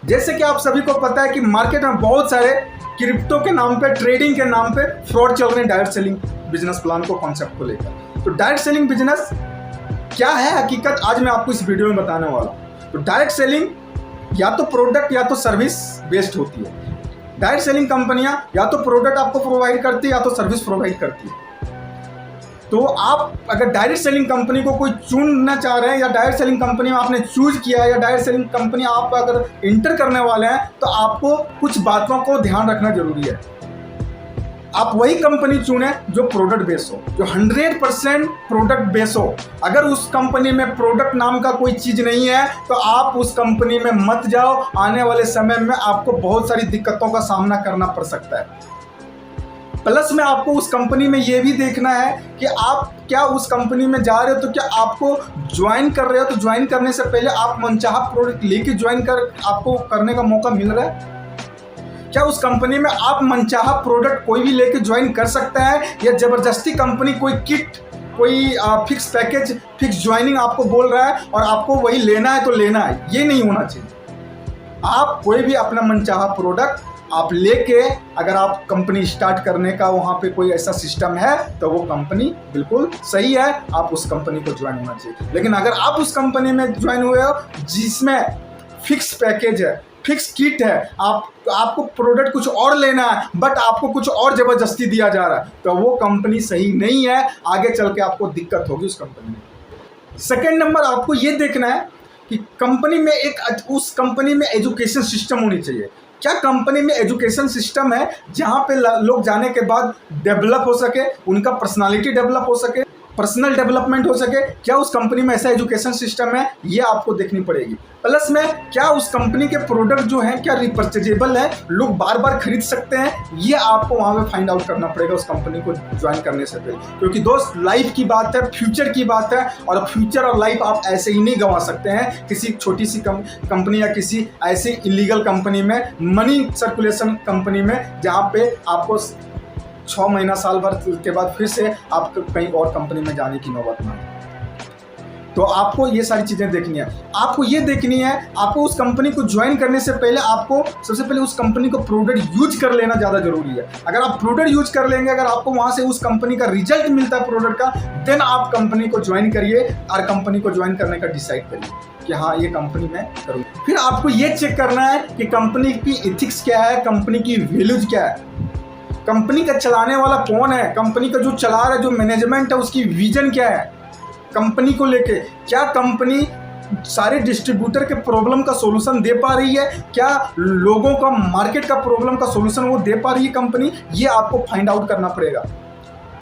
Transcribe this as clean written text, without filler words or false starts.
जैसे कि आप सभी को पता है कि मार्केट में बहुत सारे क्रिप्टो के नाम पे, ट्रेडिंग के नाम पे फ्रॉड चल रहे हैं डायरेक्ट सेलिंग बिजनेस प्लान को, कॉन्सेप्ट को लेकर। तो डायरेक्ट सेलिंग बिजनेस क्या है हकीकत, आज मैं आपको इस वीडियो में बताने वाला हूं। तो डायरेक्ट सेलिंग या तो प्रोडक्ट या तो सर्विस बेस्ड होती है। डायरेक्ट सेलिंग कंपनियां या तो प्रोडक्ट आपको प्रोवाइड करती है या तो सर्विस प्रोवाइड करती है। तो आप अगर डायरेक्ट सेलिंग कंपनी को कोई चुनना चाह रहे हैं या डायरेक्ट सेलिंग कंपनी में आपने चूज किया है या डायरेक्ट सेलिंग कंपनी आप अगर इंटर करने वाले हैं, तो आपको कुछ बातों को ध्यान रखना जरूरी है। आप वही कंपनी चुने जो प्रोडक्ट बेस हो, जो 100% प्रोडक्ट बेस हो। अगर उस कंपनी में प्रोडक्ट नाम का कोई चीज नहीं है तो आप उस कंपनी में मत जाओ। आने वाले समय में आपको बहुत सारी दिक्कतों का सामना करना पड़ सकता है। प्लस में आपको उस कंपनी में ये भी देखना है कि आप क्या उस कंपनी में जा रहे हो, तो क्या आपको ज्वाइन कर रहे हो तो ज्वाइन करने से पहले आप मनचाहा प्रोडक्ट लेके ज्वाइन कर आपको करने का मौका मिल रहा है। क्या उस कंपनी में आप मनचाहा प्रोडक्ट कोई भी लेके ज्वाइन कर सकता है, या जबरदस्ती कंपनी कोई किट, कोई फिक्स पैकेज, फिक्स ज्वाइनिंग आपको बोल रहा है और आपको वही लेना है तो लेना है। ये नहीं होना चाहिए। आप कोई भी अपना मनचाहा प्रोडक्ट आप लेके, अगर आप कंपनी स्टार्ट करने का वहाँ पे कोई ऐसा सिस्टम है तो वो कंपनी बिल्कुल सही है, आप उस कंपनी को ज्वाइन होना चाहिए। लेकिन अगर आप उस कंपनी में ज्वाइन हुए हो जिसमें फिक्स पैकेज है, फिक्स किट है, आपको प्रोडक्ट कुछ और लेना है बट आपको कुछ और ज़बरदस्ती दिया जा रहा है, तो वो कंपनी सही नहीं है। आगे चल के आपको दिक्कत होगी उस कंपनी में। सेकेंड नंबर, आपको ये देखना है कि कंपनी में उस कंपनी में एजुकेशन सिस्टम होनी चाहिए। क्या कंपनी में एजुकेशन सिस्टम है जहाँ पे लोग जाने के बाद डेवलप हो सके, उनका पर्सनालिटी डेवलप हो सके, पर्सनल डेवलपमेंट हो सके? क्या उस कंपनी में ऐसा एजुकेशन सिस्टम है? ये आपको देखनी पड़ेगी। प्लस में क्या उस कंपनी के प्रोडक्ट जो हैं क्या रिपर्चेजेबल है, लोग बार बार खरीद सकते हैं? ये आपको वहाँ पे फाइंड आउट करना पड़ेगा उस कंपनी को ज्वाइन करने से पहले। क्योंकि दोस्त, लाइफ की बात है, फ्यूचर की बात है, और फ्यूचर और लाइफ आप ऐसे ही नहीं गंवा सकते हैं किसी छोटी सी कंपनी या किसी ऐसी इलीगल कंपनी में, मनी सर्कुलेशन कंपनी में, जहाँ पे आपको 6 महीना साल भर के बाद फिर से आपको कहीं और कंपनी में जाने की नौबत ना। तो आपको ये सारी चीज़ें देखनी है। आपको ये देखनी है, आपको उस कंपनी को ज्वाइन करने से पहले आपको सबसे पहले उस कंपनी को प्रोडक्ट यूज कर लेना ज़्यादा जरूरी है। अगर आप प्रोडक्ट यूज कर लेंगे, अगर आपको वहाँ से उस कंपनी का रिजल्ट मिलता है प्रोडक्ट का, देन आप कंपनी को ज्वाइन करिए और कंपनी को ज्वाइन करने का डिसाइड करिए कि हाँ ये कंपनी मैं करूँ। फिर आपको ये चेक करना है कि कंपनी की एथिक्स क्या है, कंपनी की वैल्यूज क्या है, कंपनी का चलाने वाला कौन है, कंपनी का जो चला रहा है, जो मैनेजमेंट है, उसकी विजन क्या है कंपनी को लेके। क्या कंपनी सारे डिस्ट्रीब्यूटर के प्रॉब्लम का सॉल्यूशन दे पा रही है? क्या लोगों का, मार्केट का प्रॉब्लम का सॉल्यूशन वो दे पा रही है कंपनी? ये आपको फाइंड आउट करना पड़ेगा।